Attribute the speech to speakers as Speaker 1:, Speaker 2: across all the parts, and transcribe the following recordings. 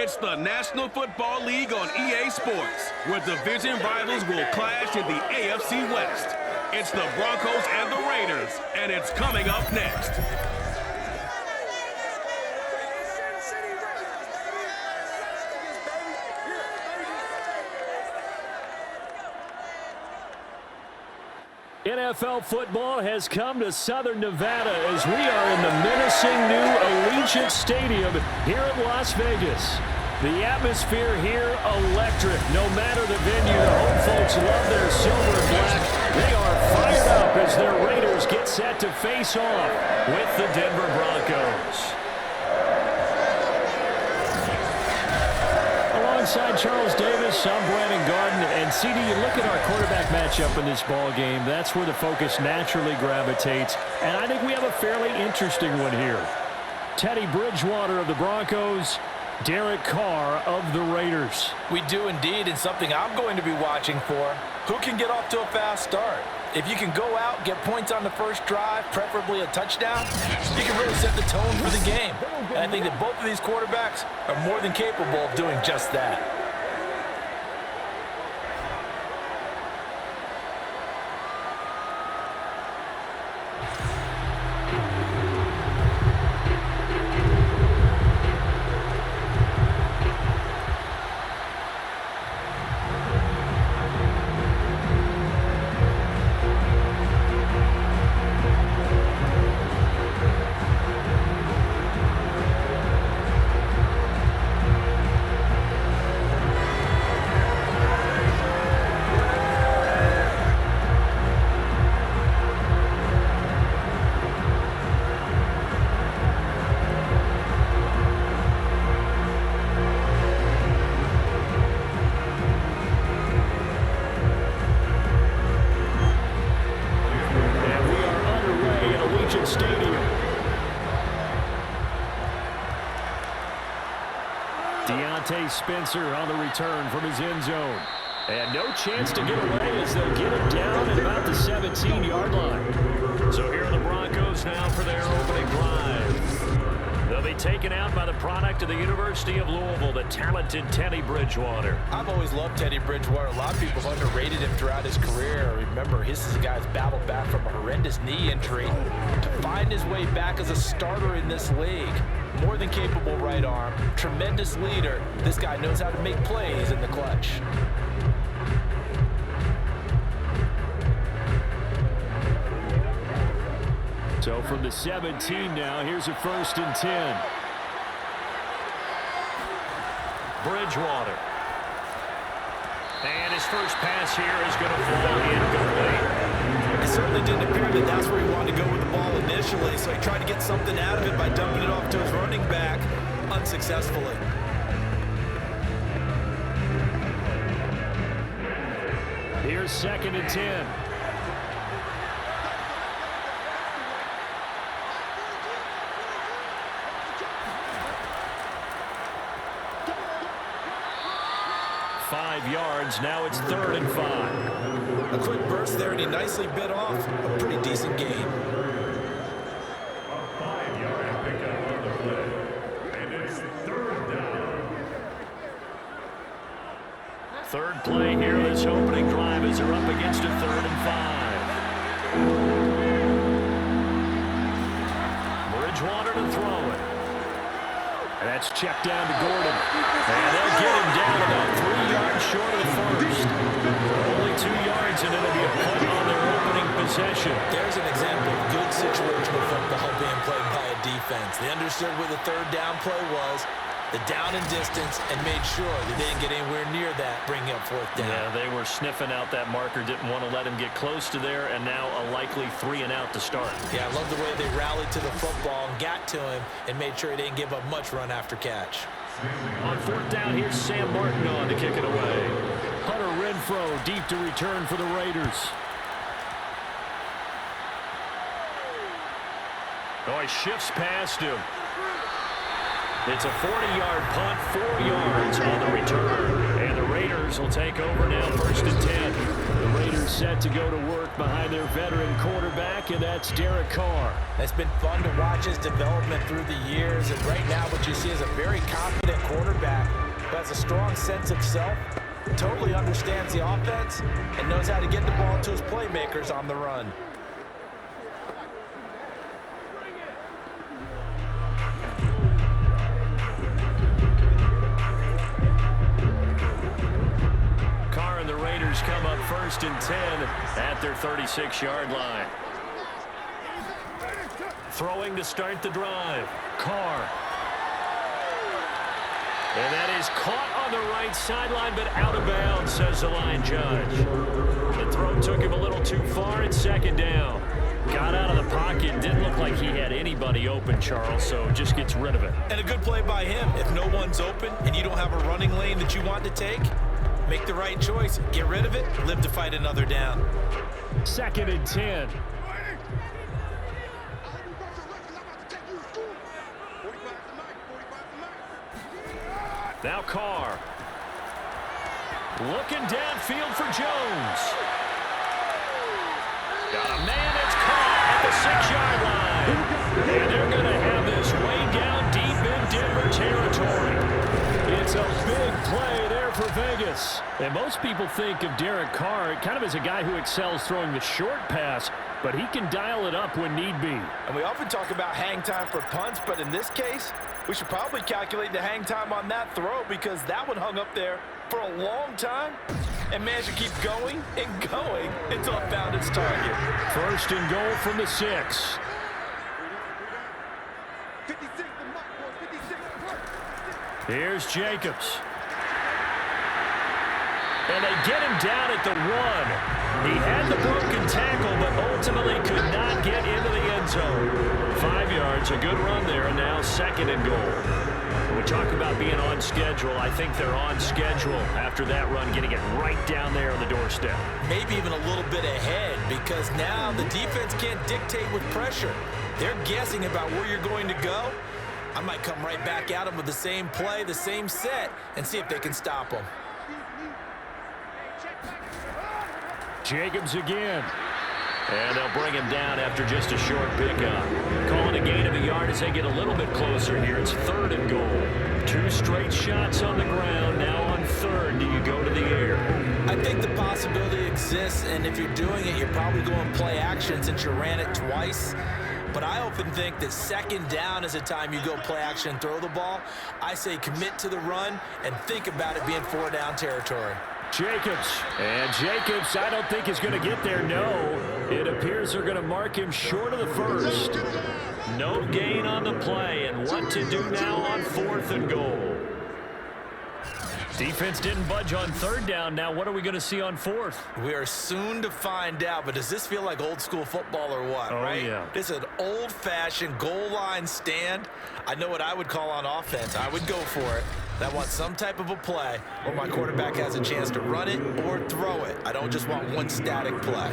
Speaker 1: It's the National Football League on EA Sports, where division rivals will clash in the AFC West. It's the Broncos and the Raiders, and it's coming up next.
Speaker 2: NFL football has come to Southern Nevada as we are in the menacing new Allegiant Stadium here in Las Vegas. The atmosphere here electric. No matter the venue, the home folks love their silver and black. They are fired up as their Raiders get set to face off with the Denver Broncos. Alongside Charles Davis, I'm Brandon Garden, and CD, you look at our quarterback matchup in this ball game. That's where the focus naturally gravitates, and I think we have a fairly interesting one here. Teddy Bridgewater of the Broncos, Derek Carr of the Raiders.
Speaker 3: We do indeed, and something I'm going to be watching for. Who can get off to a fast start? If you can go out, get points on the first drive, preferably a touchdown, you can really set the tone for the game. And I think that both of these quarterbacks are more than capable of doing just that.
Speaker 2: Spencer on the return from his end zone. And no chance to get away as they'll get it down at about the 17-yard line. So here are the Broncos now for their opening drive. They'll be taken out by the product of the University of Louisville, the talented Teddy Bridgewater.
Speaker 3: I've always loved Teddy Bridgewater. A lot of people have underrated him throughout his career. Remember, this is a guy who's battled back from a horrendous knee injury to find his way back as a starter in this league. More than capable right arm, tremendous leader. This guy knows how to make plays in the clutch.
Speaker 2: So from the 17 now, here's a 1st and 10. Bridgewater. And his first pass here is going to fly incomplete.
Speaker 3: It certainly didn't appear that that's where he wanted to go with the ball initially, so he tried to get something out of it by dumping it off to his running back unsuccessfully.
Speaker 2: Here's 2nd and 10. Yards. Now it's 3rd and 5.
Speaker 3: A quick burst there, and he nicely bit off a pretty decent gain.
Speaker 4: A 5-yard pickup on the play, and it's 3rd down.
Speaker 2: Third play here, this opening drive as they're up against a 3rd and 5. Bridgewater to throw it. And that's checked down to Gordon. And they'll get him down about 3 yards short of the first. Only 2 yards, and it'll be a punt on their opening possession.
Speaker 3: There's an example of good situational football being played by a defense. They understood where the 3rd down play was, the down and distance, and made sure that they didn't get anywhere near that, bringing up 4th down.
Speaker 2: Yeah, they were sniffing out that marker, didn't want to let him get close to there, and now a likely 3 and out to start.
Speaker 3: Yeah, I love the way they rallied to the football and got to him and made sure he didn't give up much run after catch.
Speaker 2: On 4th down, here's Sam Martin on to kick it away. Hunter Renfrow deep to return for the Raiders. Oh, he shifts past him. It's a 40-yard punt, 4 yards on the return. And the Raiders will take over now, 1st and 10. The Raiders set to go to work behind their veteran quarterback, and that's Derek Carr.
Speaker 3: It's been fun to watch his development through the years, and right now what you see is a very confident quarterback who has a strong sense of self, totally understands the offense, and knows how to get the ball to his playmakers on the run.
Speaker 2: Carr and the Raiders come up 1st and 10 at their 36-yard line. Throwing to start the drive. Carr. And that is caught on the right sideline, but out of bounds, says the line judge. The throw took him a little too far. It's 2nd down. Got out of the pocket. Didn't look like he had anybody open, Charles, so just gets rid of it.
Speaker 3: And a good play by him. If no one's open and you don't have a running lane that you want to take, make the right choice. Get rid of it. Live to fight another down.
Speaker 2: 2nd and 10. Now Carr. Looking downfield for Jones. Got a man that's caught at the 6-yard line. And they're going to have this way down deep in Denver territory. It's a big play there for Vegas. And most people think of Derek Carr kind of as a guy who excels throwing the short pass, but he can dial it up when need be.
Speaker 3: And we often talk about hang time for punts, but in this case, we should probably calculate the hang time on that throw because that one hung up there for a long time and managed to keep going and going until it found its target.
Speaker 2: 1st and goal from the 6. Here's Jacobs. And they get him down at the 1. He had the broken tackle, but ultimately could not get into the end zone. 5 yards, a good run there, and now 2nd and goal. When we talk about being on schedule, I think they're on schedule after that run, getting it right down there on the doorstep.
Speaker 3: Maybe even a little bit ahead because now the defense can't dictate with pressure. They're guessing about where you're going to go. I might come right back at them with the same play, the same set, and see if they can stop them.
Speaker 2: Jacobs again. And they'll bring him down after just a short pickup. Calling a gain of a yard as they get a little bit closer here. It's 3rd and goal. 2 straight shots on the ground. Now on 3rd, do you go to the air?
Speaker 3: I think the possibility exists, and if you're doing it, you're probably going play action since you ran it twice. But I often think that 2nd down is a time you go play action and throw the ball. I say commit to the run and think about it being 4-down territory.
Speaker 2: Jacobs. And Jacobs, I don't think is going to get there, no. It appears they're going to mark him short of the 1st. No gain on the play, and what to do now on 4th and goal. Defense didn't budge on 3rd down. Now what are we going to see on 4th?
Speaker 3: We are soon to find out, but does this feel like old school football or what, right?
Speaker 2: Yeah.
Speaker 3: This is an old-fashioned goal line stand. I know what I would call on offense. I would go for it. I want some type of a play where my quarterback has a chance to run it or throw it. I don't just want one static play.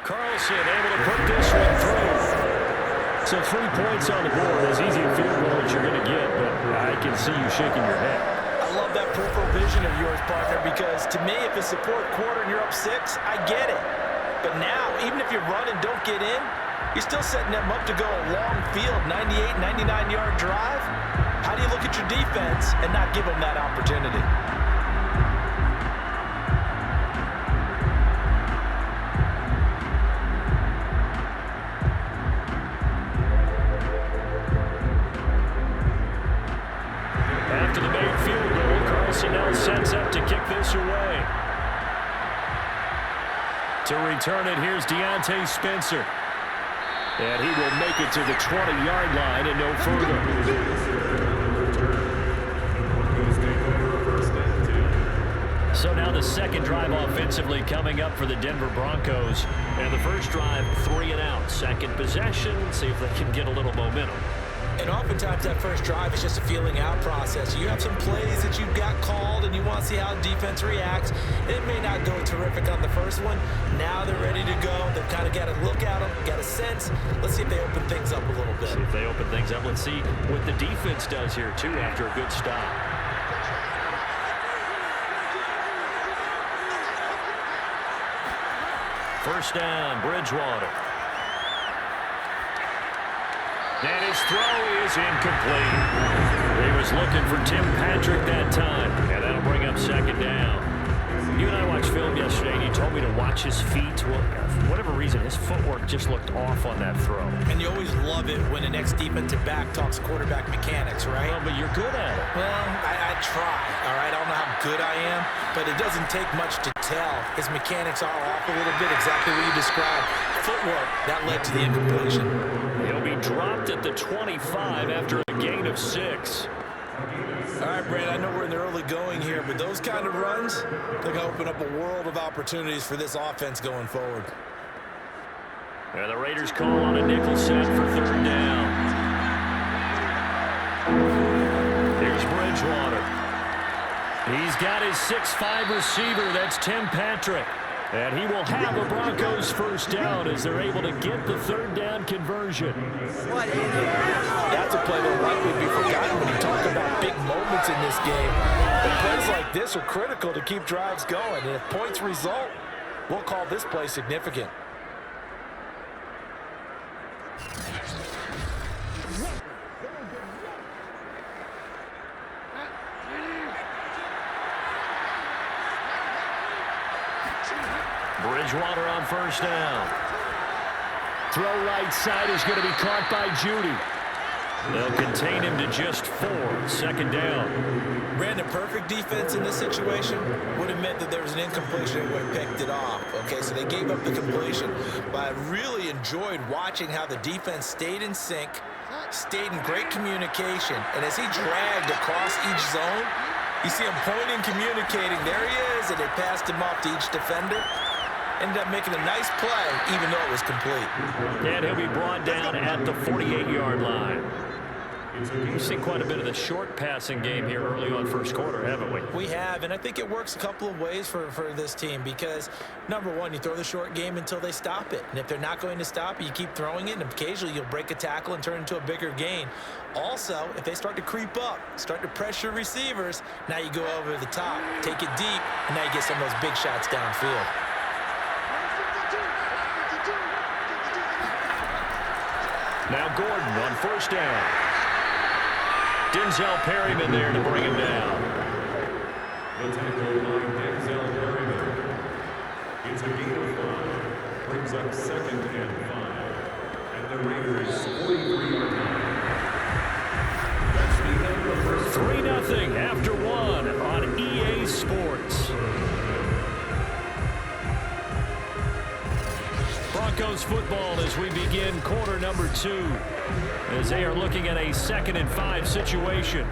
Speaker 2: Carlson able to put this one through. So 3 points on the board. As easy a field goal as you're going to get, but I can see you shaking your head.
Speaker 3: I love that peripheral vision of yours, partner, because to me, if it's the 4th quarter and you're up 6, I get it. But now, even if you run and don't get in, you're still setting them up to go a long field, 98, 99-yard drive. How do you look at your defense and not give them that opportunity?
Speaker 2: After the made field goal, Carlson now sets up to kick this away. To return it, here's Deontay Spencer. And he will make it to the 20-yard line and no further. So now the 2nd drive offensively coming up for the Denver Broncos. And the 1st drive, 3 and out. 2nd possession, see if they can get a little momentum.
Speaker 3: And oftentimes that 1st drive is just a feeling out process. You have some plays that you've got called and you want to see how the defense reacts. It may not go terrific on the 1st one. Now they're ready to go. They've kind of got to look at them, got a sense. Let's see if they open things up a little bit.
Speaker 2: See if they open things up. Let's see what the defense does here, too, after a good stop. First down, Bridgewater. And his throw is incomplete. He was looking for Tim Patrick that time, and that'll bring up second down. You and I watched film yesterday, and you told me to watch his feet. Well, for whatever reason, his footwork just looked off on that throw.
Speaker 3: And you always love it when the next defensive back talks quarterback mechanics, right?
Speaker 2: Well, but you're good at it.
Speaker 3: Well, I try, all right? I don't know how good I am, but it doesn't take much to tell. His mechanics are off a little bit, exactly what you described. Footwork, that led to the incompletion.
Speaker 2: He'll be dropped at the 25 after a gain of 6.
Speaker 3: All right, Brad, I know we're in the early going here, but those kind of runs, they're going to open up a world of opportunities for this offense going forward.
Speaker 2: And the Raiders call on a nickel set for third down. Here's Bridgewater. He's got his 6'5" receiver. That's Tim Patrick. And he will have a Broncos first down as they're able to get the third down conversion.
Speaker 3: That's a play that will likely be forgotten when you talk about big moments in this game. But plays like this are critical to keep drives going. And if points result, we'll call this play significant.
Speaker 2: Bridgewater on first down. Throw right side is going to be caught by Judy. They'll contain him to just 4. Second down.
Speaker 3: Brandon, perfect defense in this situation would have meant that there was an incompletion and would have picked it off. Okay, so they gave up the completion. But I really enjoyed watching how the defense stayed in sync, stayed in great communication. And as he dragged across each zone, you see him pointing, communicating. There he is, and they passed him off to each defender. Ended up making a nice play, even though it was complete.
Speaker 2: And he'll be brought down at the 48-yard line. We've seen quite a bit of the short passing game here early on first quarter, haven't we?
Speaker 3: We have, and I think it works a couple of ways for this team because, number one, you throw the short game until they stop it. And if they're not going to stop it, you keep throwing it, and occasionally you'll break a tackle and turn it into a bigger gain. Also, if they start to creep up, start to pressure receivers, now you go over the top, take it deep, and now you get some of those big shots downfield.
Speaker 2: Now Gordon on first down. Denzel Perryman there to bring him down.
Speaker 4: The tackle by Denzel Perryman. It's a gain of 5. Brings up second and 5. And the Raiders 43-yard line. That's the end of the first.
Speaker 2: 3-0 after 1 on EA Sports. Broncos football as we begin quarter number 2 as they are looking at a 2nd and 5 situation.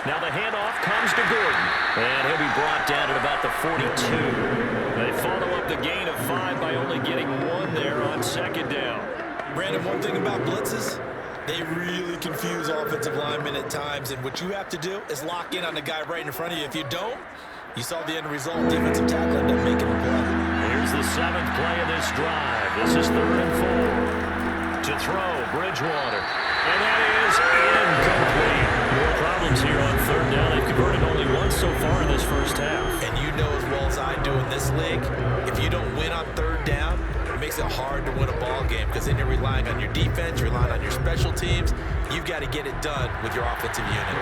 Speaker 2: Now the handoff comes to Gordon, and he'll be brought down at about the 42. They follow up the gain of 5 by only getting 1 there on second down.
Speaker 3: Brandon, one thing about blitzes, they really confuse offensive linemen at times, and what you have to do is lock in on the guy right in front of you. If you don't, you saw the end result. Defensive tackle ended up making a play.
Speaker 2: Here's the 7th play of this drive. This is 3rd and 4. To throw, Bridgewater. And that is incomplete. More problems here on 3rd down. They've converted only once so far in this first half.
Speaker 3: And you know as well as I do in this league, if you don't win on 3rd down, it makes it hard to win a ball game because then you're relying on your defense, you're relying on your special teams. You've got to get it done with your offensive unit.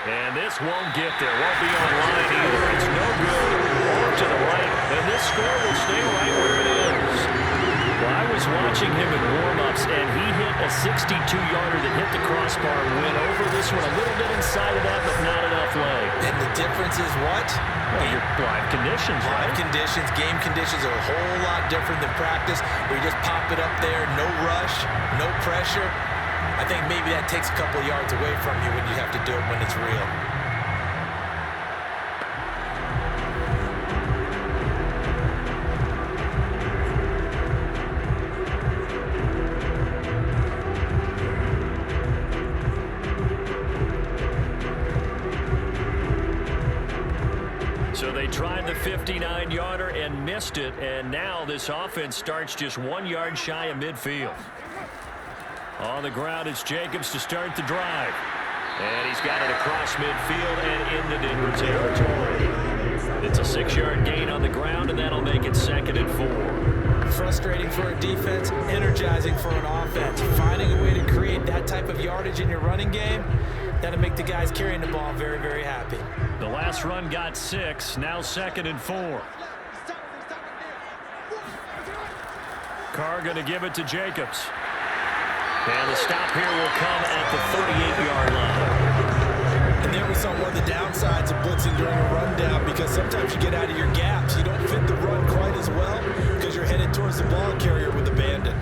Speaker 2: And this won't get there. Won't be online either. It's no good. Off to the right. And this score will stay right where it is. Well, I was watching him in warm-ups, and he hit a 62-yarder that hit the crossbar and went over this one a little bit inside of that, but not enough leg.
Speaker 3: And the difference is what?
Speaker 2: Well, your live conditions, right?
Speaker 3: Live conditions, game conditions are a whole lot different than practice, where you just pop it up there, no rush, no pressure. I think maybe that takes a couple of yards away from you when you have to do it when it's real.
Speaker 2: They tried the 59-yarder and missed it, and now this offense starts just 1 yard shy of midfield. On the ground, it's Jacobs to start the drive. And he's got it across midfield and into Denver territory. It's a 6-yard gain on the ground, and that'll make it 2nd and 4.
Speaker 3: Frustrating for a defense, energizing for an offense. Finding a way to create that type of yardage in your running game, that'll make the guys carrying the ball very, very happy.
Speaker 2: The last run got 6, now 2nd and 4. Carr going to give it to Jacobs. And the stop here will come at the 38-yard line.
Speaker 3: And there we saw one of the downsides of blitzing during a rundown, because sometimes you get out of your gaps. You don't fit the run quite as well because you're headed towards the ball carrier with abandon.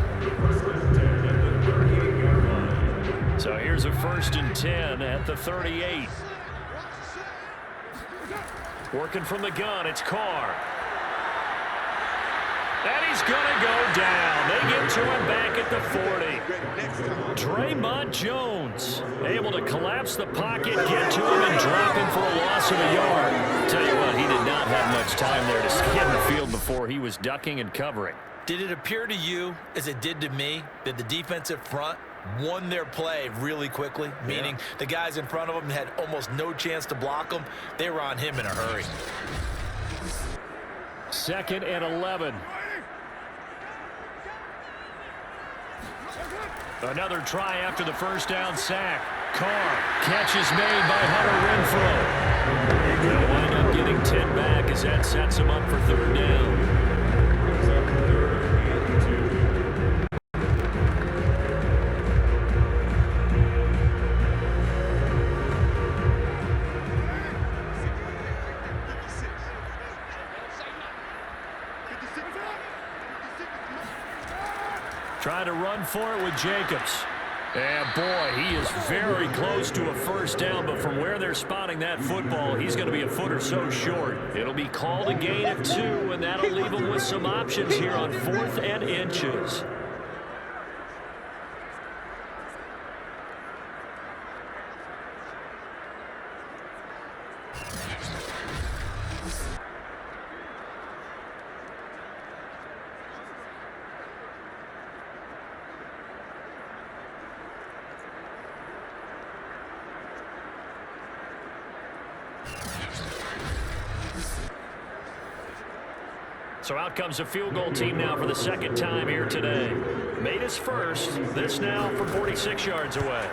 Speaker 2: So here's a 1st and 10 at the 38. Working from the gun, it's Carr. And he's going to go down. They get to him back at the 40. Draymond Jones able to collapse the pocket, get to him, and drop him for a loss of a yard. Tell you what, he did not have much time there to skim the field before he was ducking and covering.
Speaker 3: Did it appear to you, as it did to me, that the defensive front won their play really quickly? Meaning the guys in front of them had almost no chance to block them. They were on him in a hurry.
Speaker 2: 2nd and 11. Another try after the 1st down sack. Carr, catch is made by Hunter Renfrow. They'll wind up getting 10 back as that sets him up for 3rd down. Trying to run for it with Jacobs. And boy, he is very close to a 1st down, but from where they're spotting that football, he's going to be a foot or so short. It'll be called a gain of 2, and that'll leave him with some options here on 4th and inches. So out comes a field goal team now for the 2nd time here today. Made his first. This now from 46 yards away.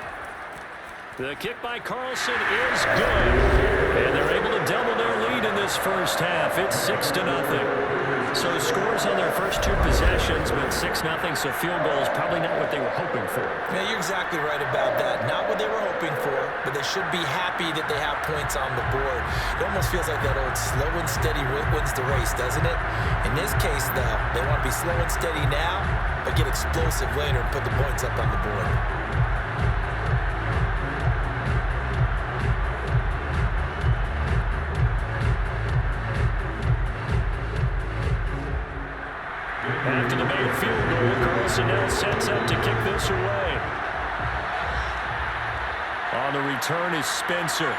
Speaker 2: The kick by Carlson is good. And they're able to double their lead in this 1st half. It's 6-0. So scores on their first 2 possessions, but 6-0, so field goal is probably not what they were hoping for.
Speaker 3: Yeah, you're exactly right about that. Not what they were hoping for, but they should be happy that they have points on the board. It almost feels like that old slow and steady wins the race, doesn't it? In this case, though, they want to be slow and steady now, but get explosive later and put the points up on the board.
Speaker 2: After the made field goal, Carlson now sets up to kick this away. On the return is Spencer.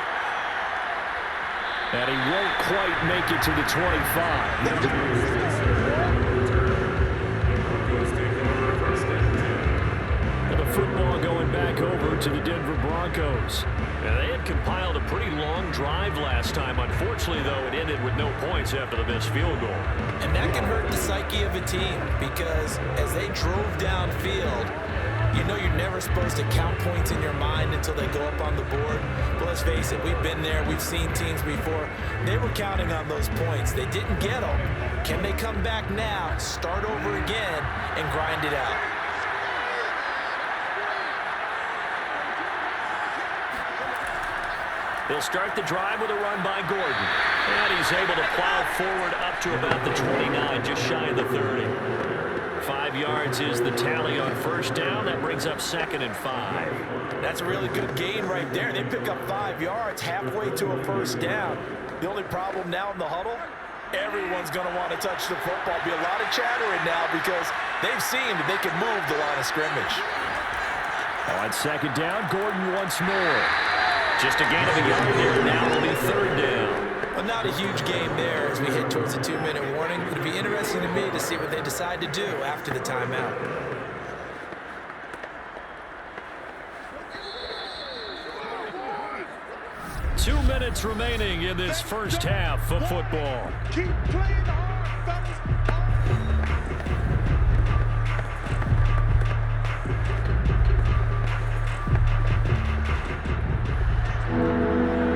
Speaker 2: And he won't quite make it to the 25. And the football going back over to the Denver Broncos. And they had compiled a pretty long drive last time. Unfortunately, though, it ended with no points after the missed field goal.
Speaker 3: And that can hurt the psyche of a team, because as they drove downfield, you know you're never supposed to count points in your mind until they go up on the board. But let's face it, we've been there. We've seen teams before. They were counting on those points. They didn't get them. Can they come back now, start over again, and grind it out?
Speaker 2: They'll start the drive with a run by Gordon. And he's able to plow forward up to about the 29, just shy of the 30. 5 yards is the tally on 1st down. That brings up 2nd and 5.
Speaker 3: That's a really good gain right there. They pick up 5 yards halfway to a 1st down. The only problem now in the huddle, everyone's going to want to touch the football. Be a lot of chattering now because they've seen that they can move the line of scrimmage.
Speaker 2: On 2nd down, Gordon once more. Just a gain of a yard there. Now it'll be 3rd down.
Speaker 3: Well, not a huge game there as we head towards the 2-minute warning. It'll be interesting to me to see what they decide to do after the timeout.
Speaker 2: Two minutes remaining in this first half of football.
Speaker 5: Keep playing hard, fellas.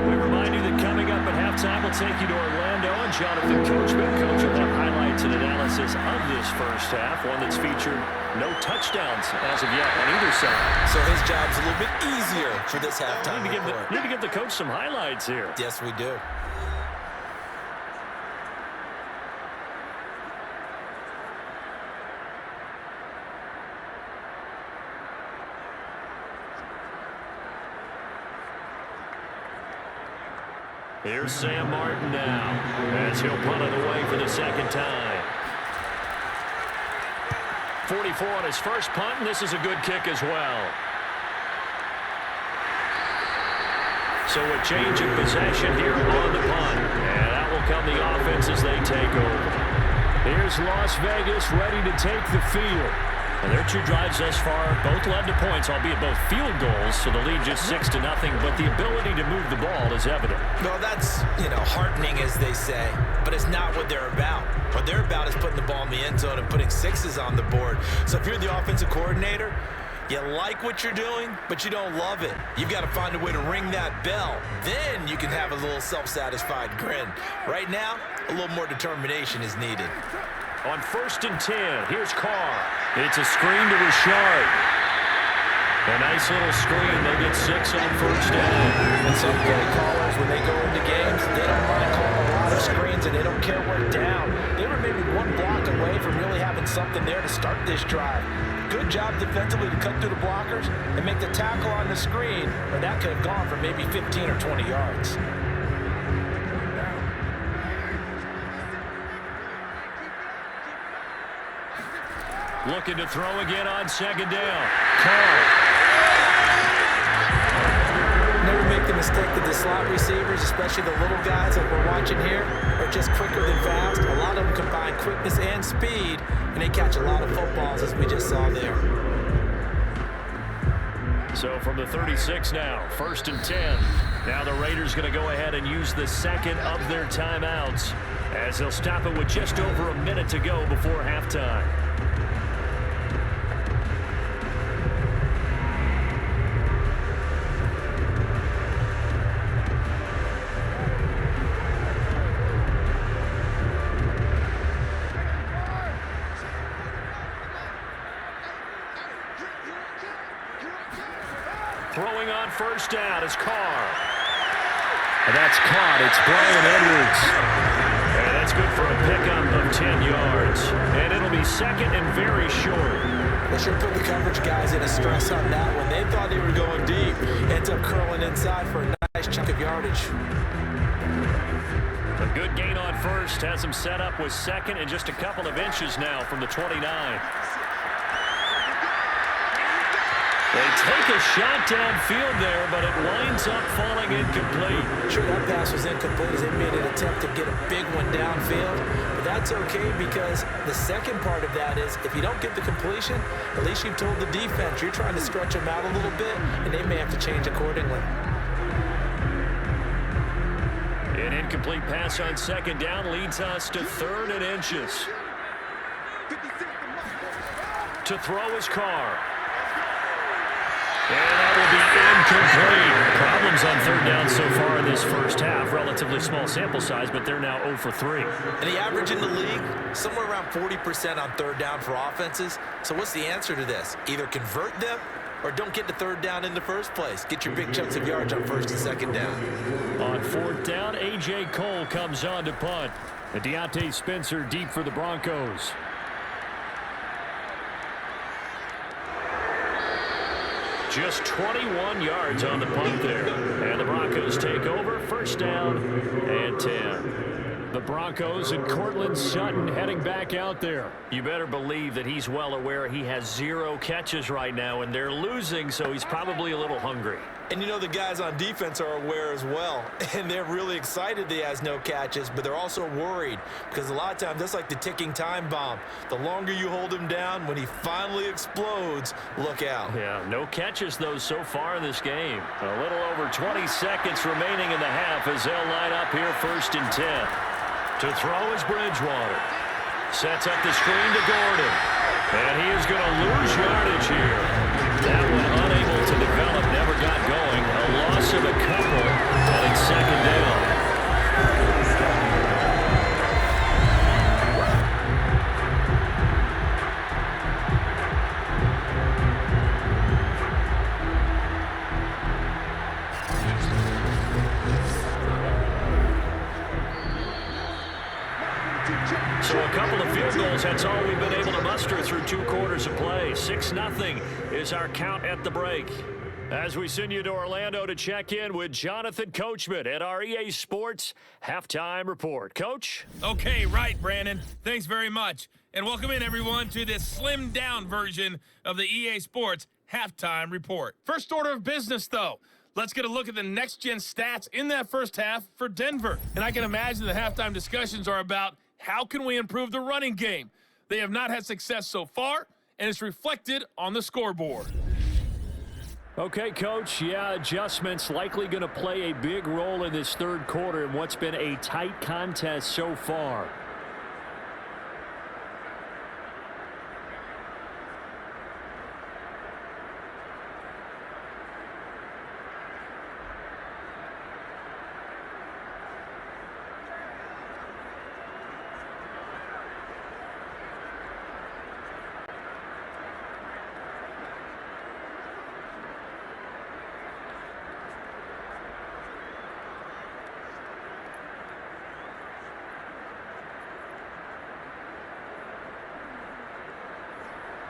Speaker 2: We remind you that coming up at halftime, we'll take you to Orlando and Jonathan Coachman. Coach will have highlights and analysis of this first half, one that's featured no touchdowns as of yet on either side.
Speaker 3: So his job's a little bit easier for this halftime report.
Speaker 2: Need to give the coach some highlights here.
Speaker 3: Yes, we do.
Speaker 2: Here's Sam Martin now as he'll punt it away for the second time. 44 on his first punt, and this is a good kick as well. So a change of possession here on the punt, and that will come the offense as they take over. Here's Las Vegas ready to take the field. And their two drives thus far both led to points, albeit both field goals, so the lead just 6-0, but the ability to move the ball is evident.
Speaker 3: Well, that's, heartening, as they say, but it's not what they're about. What they're about is putting the ball in the end zone and putting sixes on the board. So if you're the offensive coordinator, you like what you're doing, but you don't love it. You've got to find a way to ring that bell. Then you can have a little self-satisfied grin. Right now, a little more determination is needed.
Speaker 2: On 1st and 10, here's Carr. It's a screen to Richard. A nice little screen. They get 6 on first down.
Speaker 3: And some play callers, when they go into games, they don't mind calling a lot of screens, and they don't care what down. They were maybe one block away from really having something there to start this drive. Good job defensively to cut through the blockers and make the tackle on the screen, or that could have gone for maybe 15 or 20 yards.
Speaker 2: Looking to throw again on second down. Carr.
Speaker 3: Never make the mistake that the slot receivers, especially the little guys like we're watching here, are just quicker than fast. A lot of them combine quickness and speed, and they catch a lot of footballs, as we just saw there.
Speaker 2: So from the 36 now, 1st and 10. Now the Raiders going to go ahead and use the second of their timeouts as they'll stop it with just over a minute to go before halftime. Throwing on first down is Carr. And that's caught. It's Brian Edwards. And that's good for a pickup of 10 yards. And it'll be second and very short.
Speaker 3: They sure put the coverage guys in a stress on that one. They thought they were going deep. Ends up curling inside for a nice chunk of yardage.
Speaker 2: A good gain on first. Has him set up with second and just a couple of inches now from the 29. They take a shot downfield there, but it winds up falling incomplete.
Speaker 3: Sure, that pass was incomplete as they made an attempt to get a big one downfield. But that's okay because the second part of that is if you don't get the completion, at least you've told the defense you're trying to stretch them out a little bit, and they may have to change accordingly.
Speaker 2: An incomplete pass on second down leads us to 3rd and inches. To throw his Carr. And that will be incomplete. Problems on 3rd down so far in this first half. Relatively small sample size, but they're now 0 for 3.
Speaker 3: And the average in the league, somewhere around 40% on 3rd down for offenses. So what's the answer to this? Either convert them or don't get the 3rd down in the first place. Get your big chunks of yards on 1st and 2nd down.
Speaker 2: On 4th down, A.J. Cole comes on to punt. And Deontay Spencer deep for the Broncos. Just 21 yards on the punt there. And the Broncos take over. 1st down and 10. The Broncos and Cortland Sutton heading back out there. You better believe that he's well aware he has 0 catches right now, and they're losing, so he's probably a little hungry.
Speaker 3: And you know the guys on defense are aware as well. And they're really excited that he has no catches, but they're also worried because a lot of times that's like the ticking time bomb. The longer you hold him down, when he finally explodes, look out.
Speaker 2: Yeah, no catches, though, so far in this game. A little over 20 seconds remaining in the half as they'll line up here 1st and 10. To throw is Bridgewater. Sets up the screen to Gordon. And he is going to lose yardage here. That one unable to develop, never got going. A loss of a couple, and it's 2nd down. So a couple of field goals, that's all we've been able to muster through 2 quarters of play. 6-0 is our count at the break. As we send you to Orlando to check in with Jonathan Coachman at our EA Sports Halftime Report. Coach?
Speaker 6: Okay, right, Brandon. Thanks very much. And welcome in, everyone, to this slimmed-down version of the EA Sports Halftime Report. First order of business, though. Let's get a look at the next-gen stats in that first half for Denver. And I can imagine the halftime discussions are about how can we improve the running game. They have not had success so far, and it's reflected on the scoreboard.
Speaker 2: Okay, Coach, yeah, adjustments likely going to play a big role in this 3rd quarter in what's been a tight contest so far.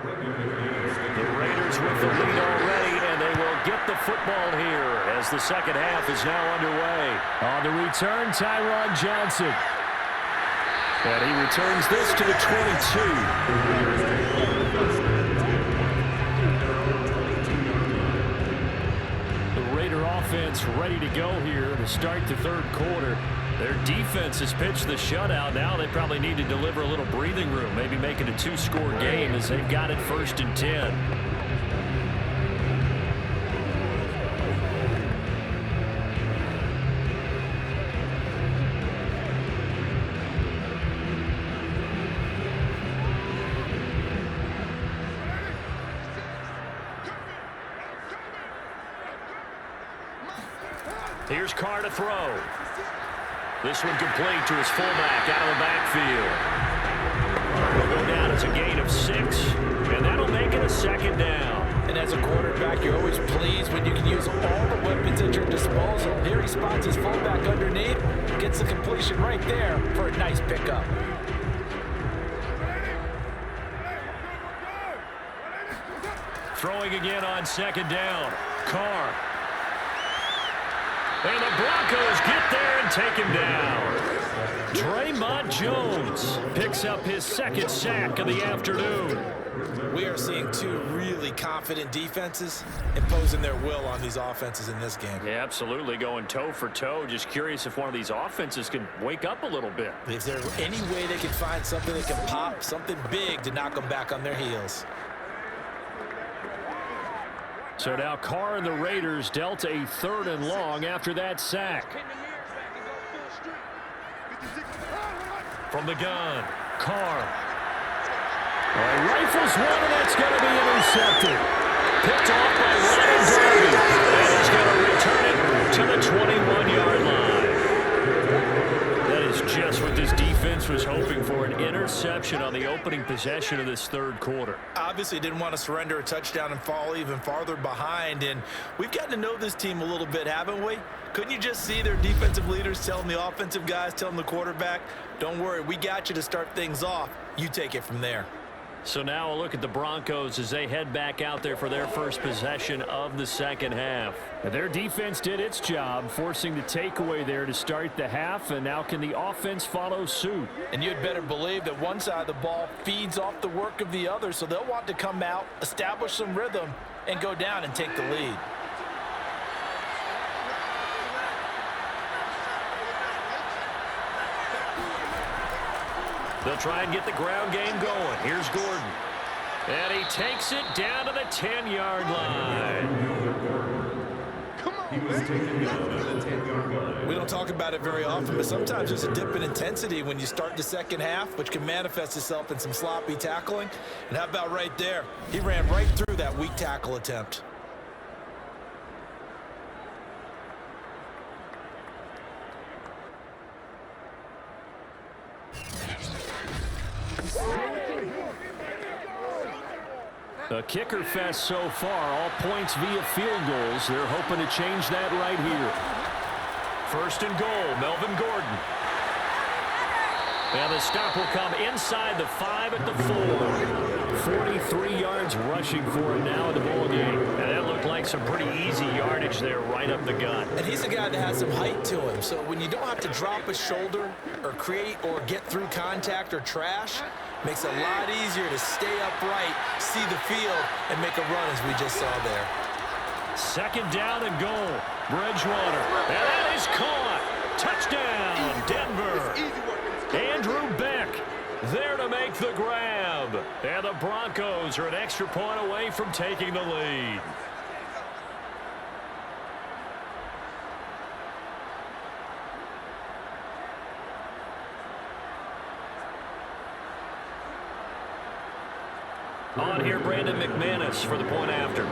Speaker 2: The Raiders with the lead already, and they will get the football here as the second half is now underway. On the return, Tyron Johnson. And he returns this to the 22. The Raider offense ready to go here to start the 3rd quarter. Their defense has pitched the shutout. Now they probably need to deliver a little breathing room, maybe make it a 2-score game as they've got it 1st and 10. Here's Carr to throw. This one complete to his fullback out of the backfield. Will go down as a gain of 6, and that'll make it a 2nd down.
Speaker 3: And as a quarterback, you're always pleased when you can use all the weapons at your disposal. Here he spots his fullback underneath, gets the completion right there for a nice pickup.
Speaker 2: Throwing again on 2nd down. Carr. And the Broncos get there and take him down. Draymond Jones picks up his 2nd sack of the afternoon.
Speaker 3: We are seeing 2 really confident defenses imposing their will on these offenses in this game.
Speaker 2: Yeah, absolutely, going toe for toe. Just curious if one of these offenses can wake up a little bit.
Speaker 3: Is there any way they can find something that can pop, something big to knock them back on their heels?
Speaker 2: So now Carr and the Raiders dealt a 3rd and long after that sack. From the gun, Carr. Rifles one, and that's going to be intercepted. Picked off by Ryan Darby. And he's going to return it to the 21-yard line. That is just what this defense was hoping for, an interception on the opening possession of this 3rd quarter.
Speaker 3: Obviously didn't want to surrender a touchdown and fall even farther behind, and we've gotten to know this team a little bit, haven't we? Couldn't you just see their defensive leaders telling the offensive guys, telling the quarterback, don't worry, we got you to start things off. You take it from there.
Speaker 2: So now a look at the Broncos as they head back out there for their first possession of the second half. Their defense did its job, forcing the takeaway there to start the half, and now can the offense follow suit?
Speaker 3: And you'd better believe that one side of the ball feeds off the work of the other, so they'll want to come out, establish some rhythm, and go down and take the lead.
Speaker 2: They'll try and get the ground game going. Here's Gordon. And he takes it down to the 10-yard line.
Speaker 4: He was taken down at the 10-yard line.
Speaker 3: We don't talk about it very often, but sometimes there's a dip in intensity when you start the second half, which can manifest itself in some sloppy tackling. And how about right there? He ran right through that weak tackle attempt.
Speaker 2: A kicker fest so far, all points via field goals. They're hoping to change that right here. First and goal, Melvin Gordon. And the stop will come inside the 5 at the 4. 43 yards rushing for him now in the ball game. And that looked like some pretty easy yardage there right up the gut.
Speaker 3: And he's a guy that has some height to him, so when you don't have to drop a shoulder or create or get through contact or trash, makes it a lot easier to stay upright, see the field, and make a run as we just saw there.
Speaker 2: Second down and goal. Bridgewater. And that is caught. Touchdown, Denver. Andrew Beck there to make the grab. And the Broncos are an extra point away from taking the lead. On here, Brandon McManus for the point after.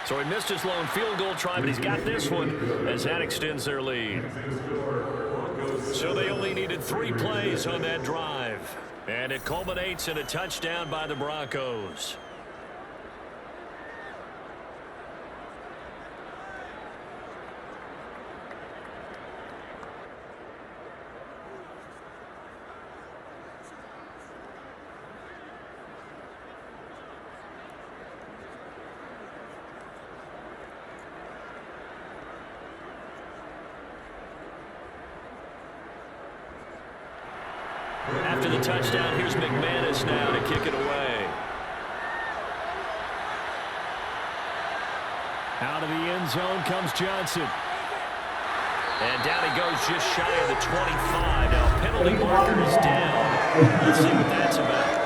Speaker 2: So he missed his lone field goal try, but he's got this one as that extends their lead. So they only needed 3 plays on that drive. And it culminates in a touchdown by the Broncos. After the touchdown, here's McManus now to kick it away. Out of the end zone comes Johnson. And down he goes just shy of the 25. Now penalty marker is down. Let's see what that's about.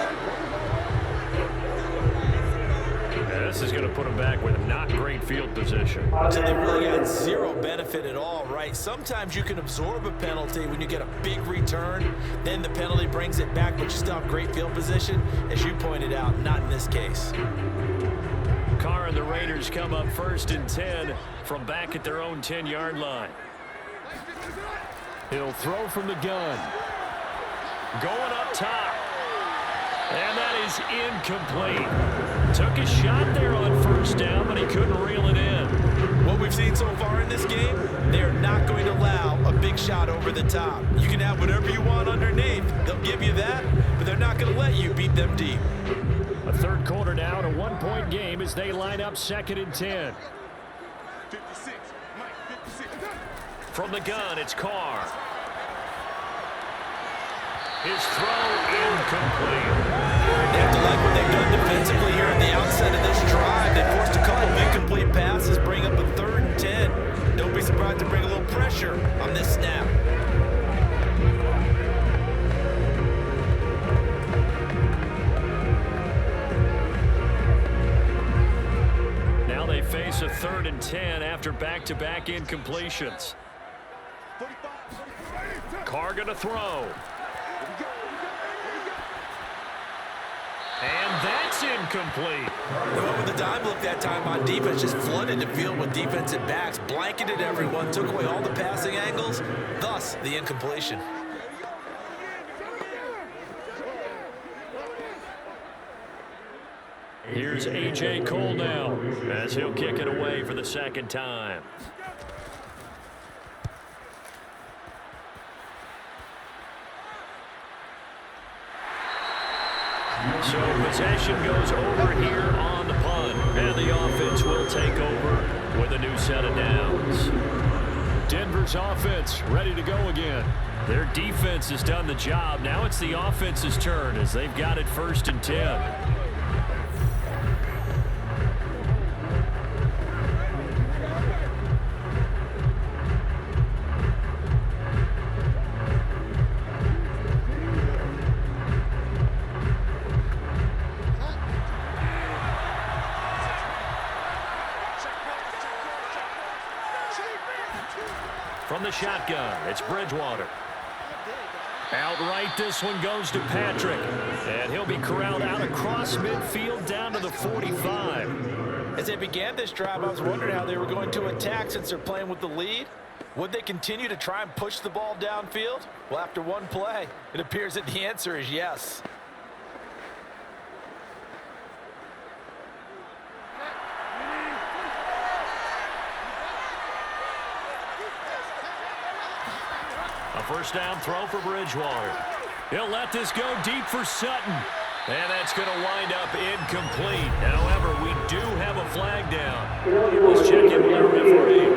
Speaker 2: This is going to put him back with not great field position.
Speaker 3: So they really got zero benefit at all, right? Sometimes you can absorb a penalty when you get a big return. Then the penalty brings it back, but you still have great field position. As you pointed out, not in this case.
Speaker 2: Carr and the Raiders come up first and 10 from back at their own 10-yard line. He'll throw from the gun. Going up top. And that is incomplete. Took a shot there on first down, but he couldn't reel it in.
Speaker 3: What we've seen so far in this game, they're not going to allow a big shot over the top. You can have whatever you want underneath. They'll give you that, but they're not going to let you beat them deep.
Speaker 2: A third quarter now, and a one-point game as they line up second and 10.
Speaker 5: 56, Mike, 56.
Speaker 2: From the gun, it's Carr. His throw incomplete.
Speaker 3: They have to like what they've done defensively here at the outset of this drive. They forced a couple of incomplete passes, bring up a 3rd and 10. Don't be surprised to bring a little pressure on this snap.
Speaker 2: Now they face a 3rd and 10 after back-to-back incompletions. Carr gonna throw. And that's incomplete.
Speaker 3: They went with the dime look that time on defense, just flooded the field with defensive backs, blanketed everyone, took away all the passing angles, thus the incompletion.
Speaker 2: Here's A.J. Cole now as he'll kick it away for the second time. So possession goes over here on the punt, and the offense will take over with a new set of downs. Denver's offense ready to go again. Their defense has done the job. Now it's the offense's turn as they've got it 1st and 10. the shotgun. It's Bridgewater. Outright, this one goes to Patrick. And he'll be corralled out across midfield down to the 45.
Speaker 3: As they began this drive, I was wondering how they were going to attack since they're playing with the lead. Would they continue to try and push the ball downfield? Well, after one play, it appears that the answer is yes.
Speaker 2: A first down throw for Bridgewater. He'll let this go deep for Sutton. And that's going to wind up incomplete. However, we do have a flag down. Let's check in with our referee.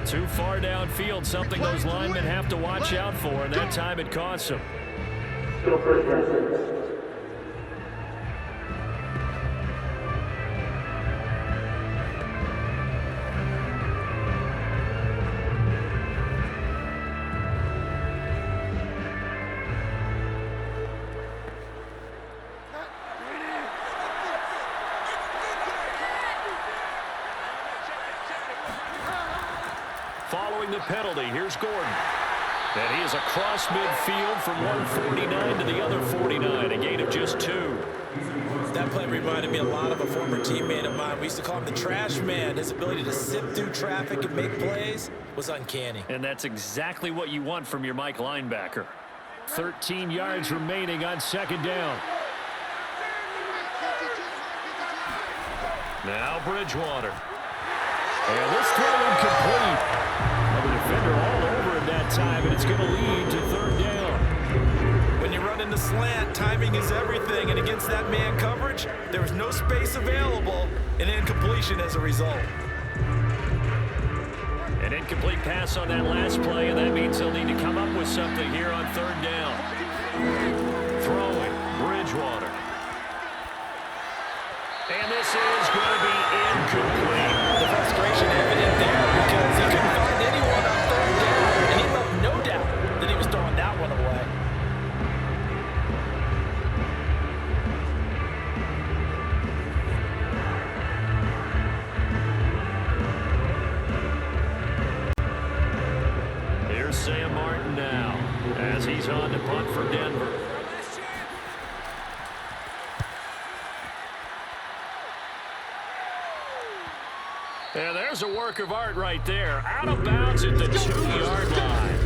Speaker 2: Too far downfield, something those linemen have to watch out for, and that time it costs them. Following the penalty, here's Gordon. And he is across midfield from 149 to the other 49, a gain of just 2.
Speaker 3: That play reminded me a lot of a former teammate of mine. We used to call him the trash man. His ability to sift through traffic and make plays was uncanny.
Speaker 2: And that's exactly what you want from your Mike linebacker. 13 yards remaining on second down. Now Bridgewater. And this throw incomplete. The defender all over him that time, and it's going to lead to third down.
Speaker 3: When you run in the slant, timing is everything, and against that man coverage, there was no space available, and incompletion as a result.
Speaker 2: An incomplete pass on that last play, and that means he'll need to come up with something here on third down. Throwing, Bridgewater. And this is going to be incomplete.
Speaker 3: The frustration evident there because he couldn't find anyone on third down, and he left no doubt that he was throwing that one away.
Speaker 2: Here's Sam Martin now as he's on to punt for Denver. And there's a work of art right there. Out of bounds at the 2-yard line.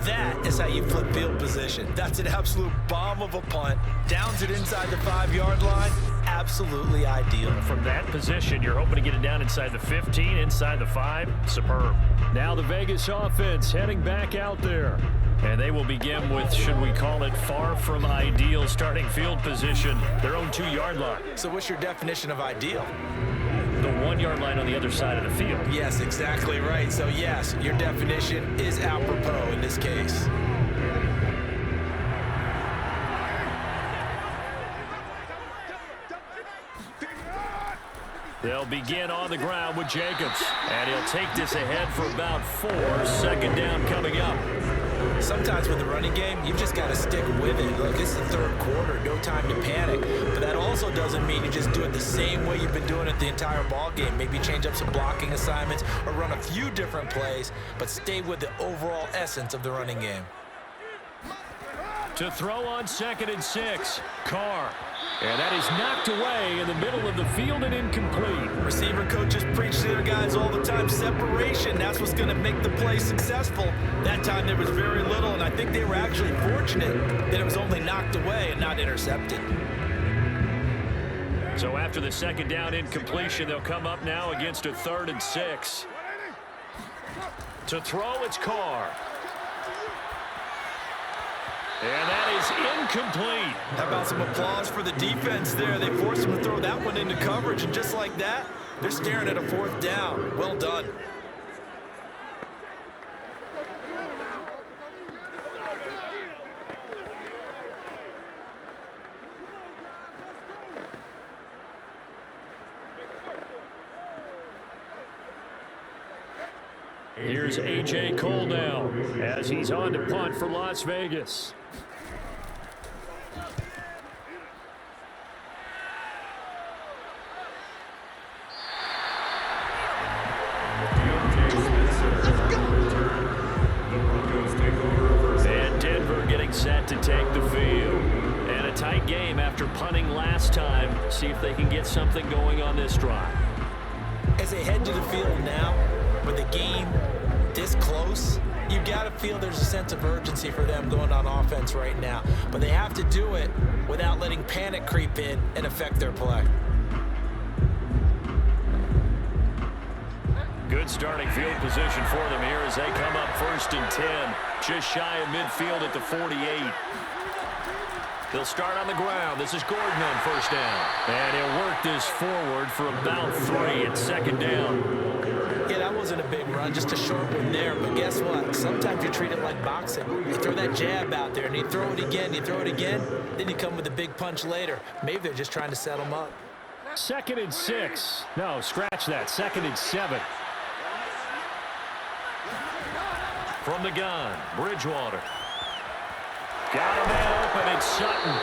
Speaker 3: That is how you flip field position. That's an absolute bomb of a punt. Downs it inside the 5-yard line. Absolutely ideal.
Speaker 2: From that position, you're hoping to get it down inside the 15, inside the 5. Superb. Now the Vegas offense heading back out there. And they will begin with, should we call it, far from ideal starting field position, their own 2-yard line.
Speaker 3: So what's your definition of ideal?
Speaker 2: The 1-yard line on the other side of the field.
Speaker 3: Yes, exactly right. So yes, your definition is apropos in this case.
Speaker 2: They'll begin on the ground with Jacobs. And he'll take this ahead for about 4. Second down coming up.
Speaker 3: Sometimes with the running game, you've just got to stick with it. Look, this is the third quarter, no time to panic. But that also doesn't mean you just do it the same way you've been doing it the entire ball game. Maybe change up some blocking assignments or run a few different plays, but stay with the overall essence of the running game.
Speaker 2: To throw on 2nd and 6, Carr. And that is knocked away in the middle of the field and incomplete.
Speaker 3: Receiver coaches preach to their guys all the time. Separation, that's what's going to make the play successful. That time there was very little, and I think they were actually fortunate that it was only knocked away and not intercepted.
Speaker 2: So after the second down incompletion, they'll come up now against a 3rd and 6. To throw, it's Carr. And that is incomplete.
Speaker 3: How about some applause for the defense there? They forced him to throw that one into coverage, and just like that, they're staring at a 4th down. Well done.
Speaker 2: Here's A.J. Cole now as he's on to punt for Las Vegas.
Speaker 4: The Broncos take over first.
Speaker 2: And Denver getting set to take the field. And a tight game after punting last time. See if they can get something going on this drive.
Speaker 3: As they head to the field now, with the game this close, you've got to feel there's a sense of urgency for them going on offense right now. But they have to do it without letting panic creep in and affect their play.
Speaker 2: Good starting field position for them here as they come up 1st and 10. Just shy of midfield at the 48. They'll start on the ground. This is Gordon on 1st down. And he'll work this forward for about 3 at 2nd down.
Speaker 3: Yeah, that wasn't a big run, just a short one there. But guess what? Sometimes you treat it like boxing. You throw that jab out there, and you throw it again, then you come with a big punch later. Maybe they're just trying to set them up.
Speaker 2: 2nd and 6. No, scratch that. 2nd and 7. From the gun, Bridgewater. Got a man open, it's Sutton.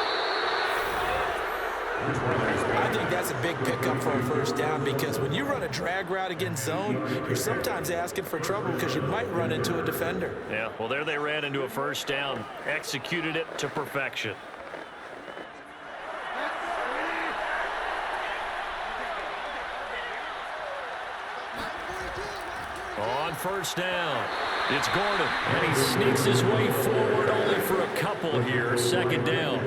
Speaker 3: I think that's a big pickup for a 1st down because when you run a drag route against zone, you're sometimes asking for trouble because you might run into a defender.
Speaker 2: Yeah, well, there they ran into a 1st down. Executed it to perfection. On 1st down, it's Gordon, and he sneaks his way forward only for a couple here. 2nd down.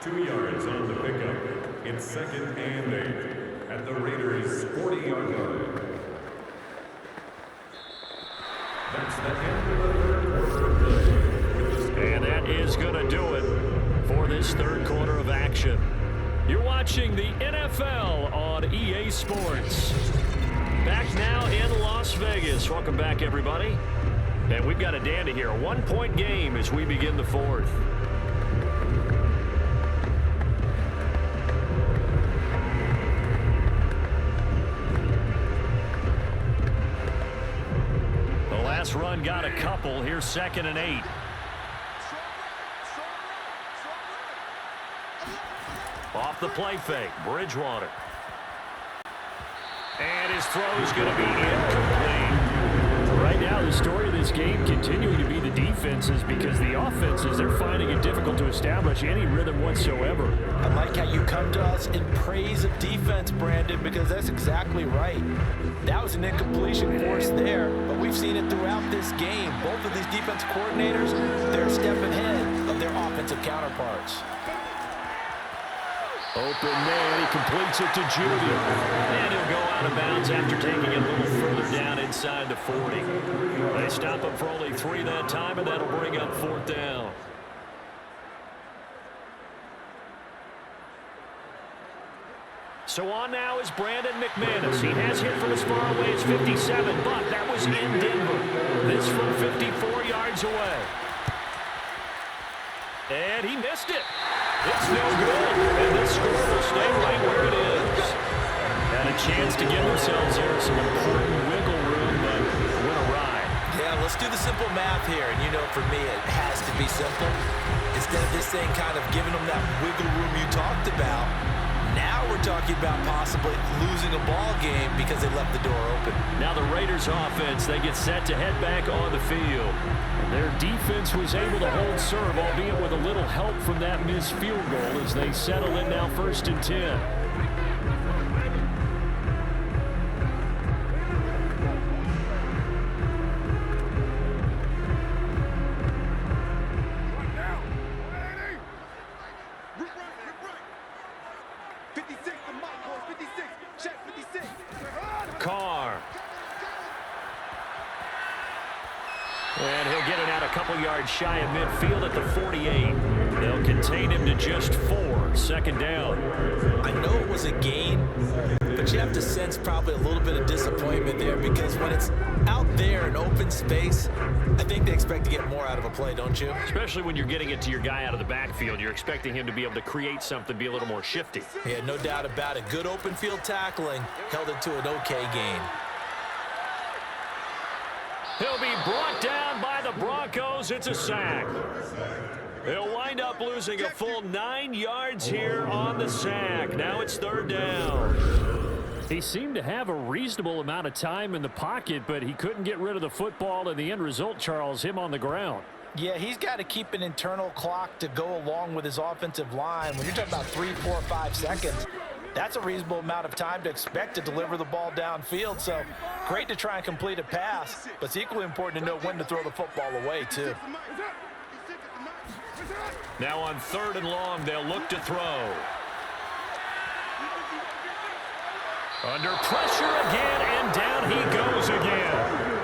Speaker 4: 2 yards on the pickup. It's 2nd and 8 at the Raiders' 40-yard line. That's the end of the 3rd quarter of play.
Speaker 2: And that is going to do it for this 3rd quarter of action. You're watching the NFL on EA Sports. Back now in Las Vegas. Welcome back, everybody. And we've got a dandy here. A 1-point game as we begin the 4th. The last run got a couple. Here's 2nd and 8. Off the play fake, Bridgewater. And his throw is going to be incomplete. Right now, the story of this game continuing to be the defenses because the offenses, they're finding it difficult to establish any rhythm whatsoever.
Speaker 3: I like how you come to us in praise of defense, Brandon, because that's exactly right. That was an incompletion force there, but we've seen it throughout this game. Both of these defense coordinators, they're a step ahead of their offensive counterparts.
Speaker 2: Open man, he completes it to Judy. And he'll go out of bounds after taking it a little further down inside the 40. They stop him for only 3 that time, and that'll bring up 4th down. So on now is Brandon McManus. He has hit from as far away as 57, but that was in Denver. This from 54 yards away. And he missed it. It's no good, and this score will stay right where it is. Had a chance to give themselves here some important wiggle room, but went awry.
Speaker 3: Yeah, let's do the simple math here, and you know for me it has to be simple. Instead of this thing kind of giving them that wiggle room you talked about, now we're talking about possibly losing a ball game because they left the door open.
Speaker 2: Now the Raiders offense, they get set to head back on the field. Their defense was able to hold serve, albeit with a little help from that missed field goal as they settle in now 1st and 10. Carr. And he'll get it out a couple yards shy of midfield at the 48. They'll contain him to just 4. 2nd down.
Speaker 3: I know it was a gain, but you have to sense probably a little bit of disappointment there because when it's out there in open space, I think they expect to get more out of a play, don't you?
Speaker 2: Especially when you're getting it to your guy out of the backfield. You're expecting him to be able to create something, be a little more shifty.
Speaker 3: Yeah, no doubt about it. Good open field tackling held it to an okay gain.
Speaker 2: He'll be brought down by the Broncos. It's a sack. They'll wind up losing a full 9 yards here on the sack. Now it's 3rd down. He seemed to have a reasonable amount of time in the pocket, but he couldn't get rid of the football, and the end result, Charles, him on the ground.
Speaker 3: Yeah, he's got to keep an internal clock to go along with his offensive line. When you're talking about 3, 4, 5 seconds, that's a reasonable amount of time to expect to deliver the ball downfield. So great to try and complete a pass, but it's equally important to know when to throw the football away, too.
Speaker 2: Now on 3rd and long, they'll look to throw. Under pressure again, and down he goes again.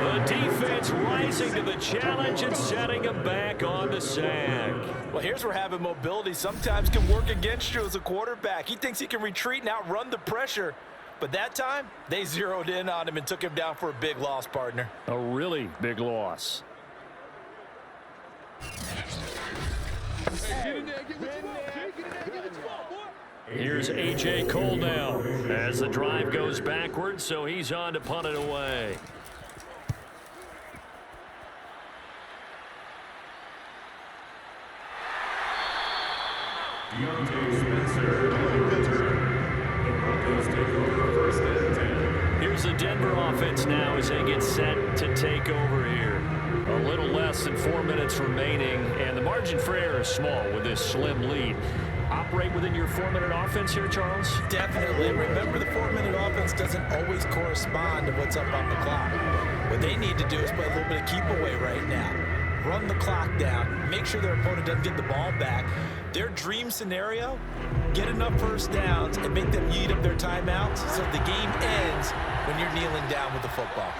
Speaker 2: The defense rising to the challenge and setting him back on the sack.
Speaker 3: Well, here's where having mobility sometimes can work against you as a quarterback. He thinks he can retreat and outrun the pressure. But that time, they zeroed in on him and took him down for a big loss, partner.
Speaker 2: A really big loss. Here's A.J. Cole now as the drive goes backwards, so he's on to punt it away. Here's the Denver offense now as they get set to take over here. A little less than 4 minutes remaining, and the margin for error is small with this slim lead. Operate within your 4-minute offense here, Charles?
Speaker 3: Definitely. Remember, the 4-minute offense doesn't always correspond to what's up on the clock. What they need to do is play a little bit of keep away right now. Run the clock down, make sure their opponent doesn't get the ball back. Their dream scenario, get enough first downs and make them eat up their timeouts so the game ends when you're kneeling down with the football.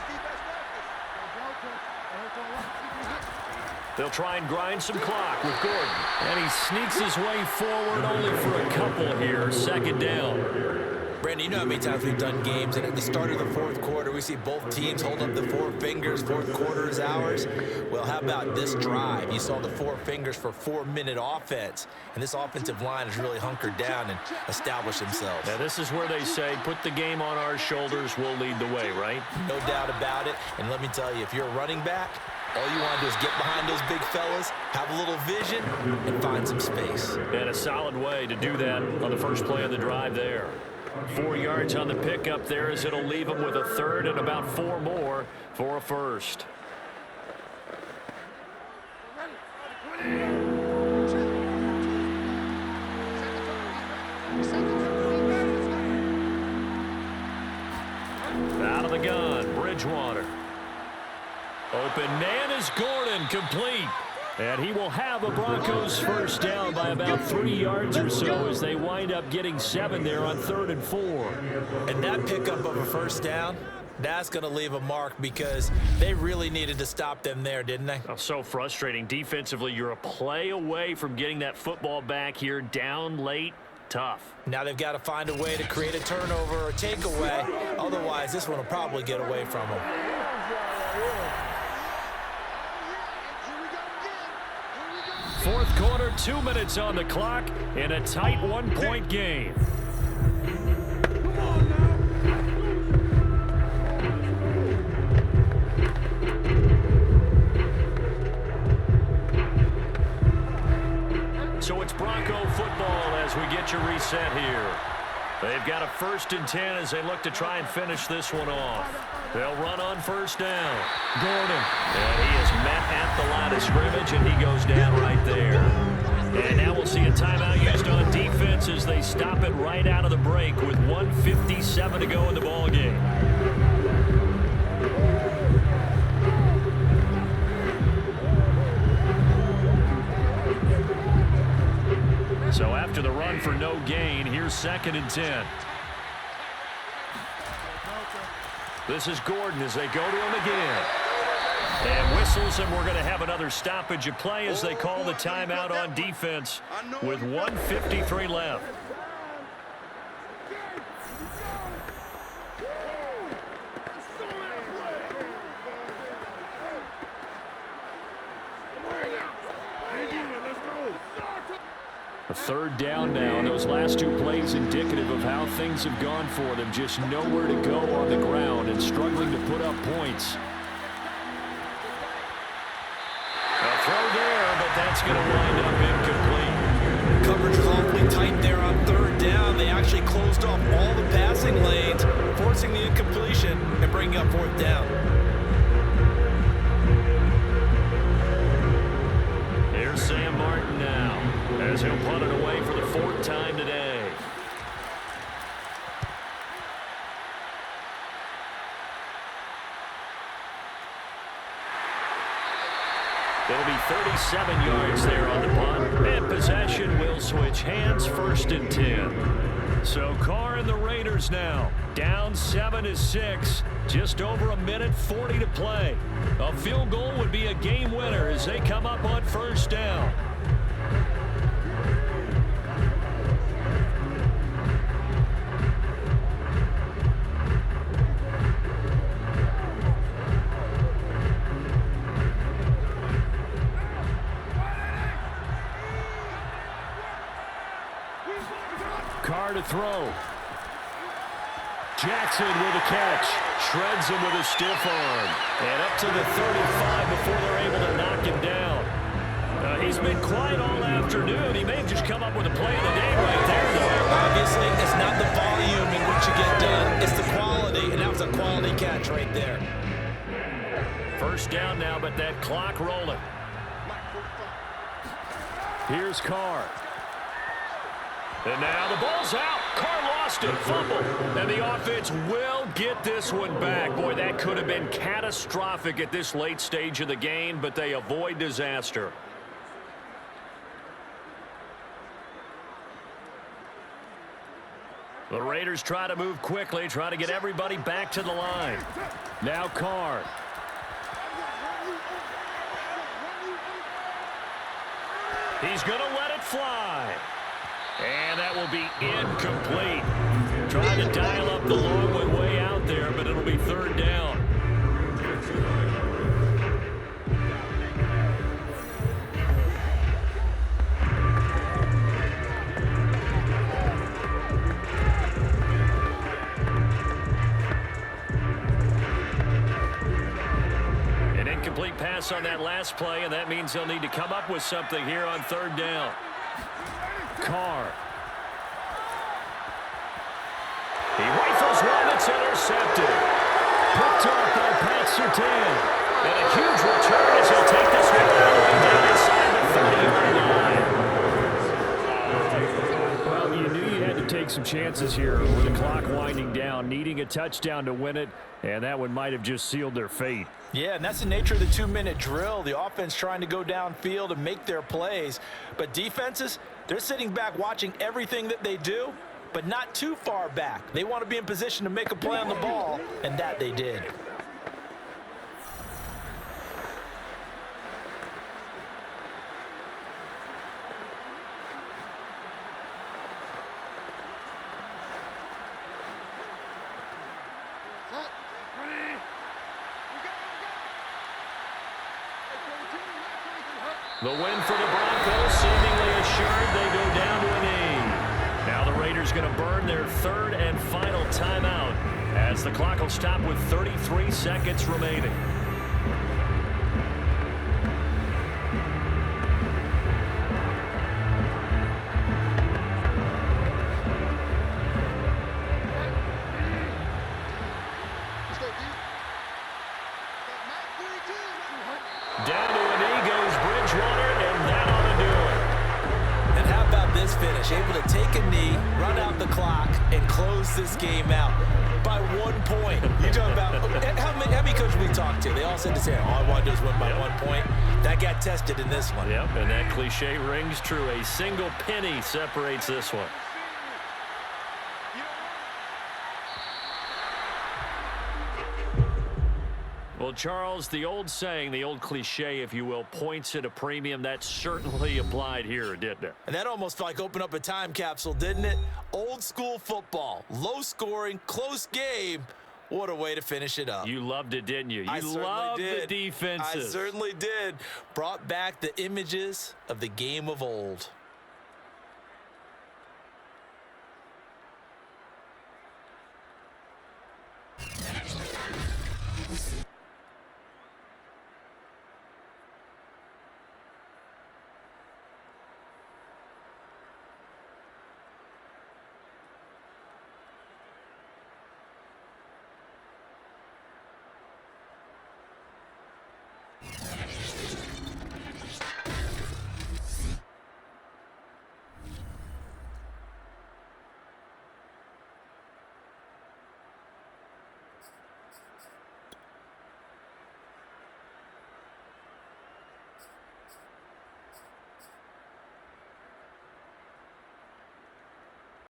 Speaker 2: They'll try and grind some clock with Gordon. And he sneaks his way forward only for a couple here. 2nd down.
Speaker 3: Brandon, you know how many times we've done games, and at the start of the 4th quarter, we see both teams hold up the 4 fingers, 4th quarter is ours. Well, how about this drive? You saw the 4 fingers for 4-minute offense, and this offensive line has really hunkered down and established themselves.
Speaker 2: Now, this is where they say, put the game on our shoulders, we'll lead the way, right?
Speaker 3: No doubt about it, and let me tell you, if you're a running back, all you want to do is get behind those big fellas, have a little vision, and find some space.
Speaker 2: And a solid way to do that on the first play of the drive there. 4 yards on the pickup there as it'll leave them with a 3rd and about 4 more for a first. Out of the gun, Bridgewater. Open man is Gordon, complete. And he will have a Broncos first down by about 3 yards or so as they wind up getting 7 there on 3rd and 4.
Speaker 3: And that pickup of a first down, that's going to leave a mark because they really needed to stop them there, didn't they?
Speaker 2: Oh, so frustrating. Defensively, you're a play away from getting that football back here, down late. Tough.
Speaker 3: Now they've got to find a way to create a turnover or takeaway. Otherwise, this one will probably get away from them.
Speaker 2: Fourth quarter, 2 minutes on the clock in a tight 1-point game. So it's Bronco football as we get you reset here. They've got a 1st and 10 as they look to try and finish this one off. They'll run on first down. Gordon. And he is met at the line of scrimmage, and he goes down right there. And now we'll see a timeout used on defense as they stop it right out of the break with 1:57 to go in the ballgame. So after the run for no gain, here's 2nd and 10. This is Gordon as they go to him again. And whistles, and we're going to have another stoppage of play as they call the timeout on defense with 1:53 left. A 3rd down now, and those last 2 plays indicative of how things have gone for them. Just nowhere to go on the ground and struggling to put up points. A throw there, but that's going to wind up incomplete.
Speaker 3: Coverage is awfully tight there on 3rd down. They actually closed off all the passing lanes, forcing the incompletion and bringing up fourth down.
Speaker 2: Here's Sam Martin now, as he'll punt it away for the fourth time today. It'll be 37 yards there on the punt, and possession will switch hands, 1st and 10. So Carr and the Raiders now, down 7-6, just over a minute 40 to play. A field goal would be a game winner as they come up on 1st down. Carr to throw. Jackson with a catch. Shreds him with a stiff arm. And up to the 35 before they're able to knock him down. He's been quiet all afternoon. He may have just come up with a play of the day right there, though.
Speaker 3: Obviously, it's not the volume in which you get done. It's the quality, and that was a quality catch right there.
Speaker 2: 1st down now, but that clock rolling. Here's Carr. And now the ball's out. Carr lost it. Fumble. And the offense will get this one back. Boy, that could have been catastrophic at this late stage of the game, but they avoid disaster. The Raiders try to move quickly, try to get everybody back to the line. Now Carr. He's going to let it fly. And that will be incomplete. Trying to dial up the long one way out there, but it'll be 3rd down. An incomplete pass on that last play, and that means they'll need to come up with something here on 3rd down. Carr. He rifles one that's intercepted. Picked up by Pat Surtain. And a huge return as he'll take this one all the way down inside the 30-yard line. Well, you knew you had to take some chances here with the clock winding down, needing a touchdown to win it, and that one might have just sealed their fate.
Speaker 3: Yeah, and that's the nature of the 2-minute drill. The offense trying to go downfield and make their plays. But defenses, they're sitting back watching everything that they do, but not too far back. They want to be in position to make a play on the ball, and that they did.
Speaker 2: The win for the Broncos, seemingly assured they go down to a knee. Now the Raiders going to burn their 3rd and final timeout as the clock will stop with 33 seconds remaining. Down to a knee goes Bridgewater, and that ought to do it.
Speaker 3: And how about this finish? Able to take a knee, run out the clock, and close this game out by 1 point. You talk about how many coaches we talked to? They all said the same. All I want to do is win by 1 point. That got tested in this one.
Speaker 2: Yep, and that cliche rings true. A single penny separates this one. Well, Charles, the old saying, the old cliche, if you will, points at a premium, that certainly applied here, didn't it?
Speaker 3: And that almost like opened up a time capsule, didn't it? Old school football, low scoring, close game. What a way to finish it up.
Speaker 2: You loved it, didn't you? You loved the defenses.
Speaker 3: I certainly did. Brought back the images of the game of old.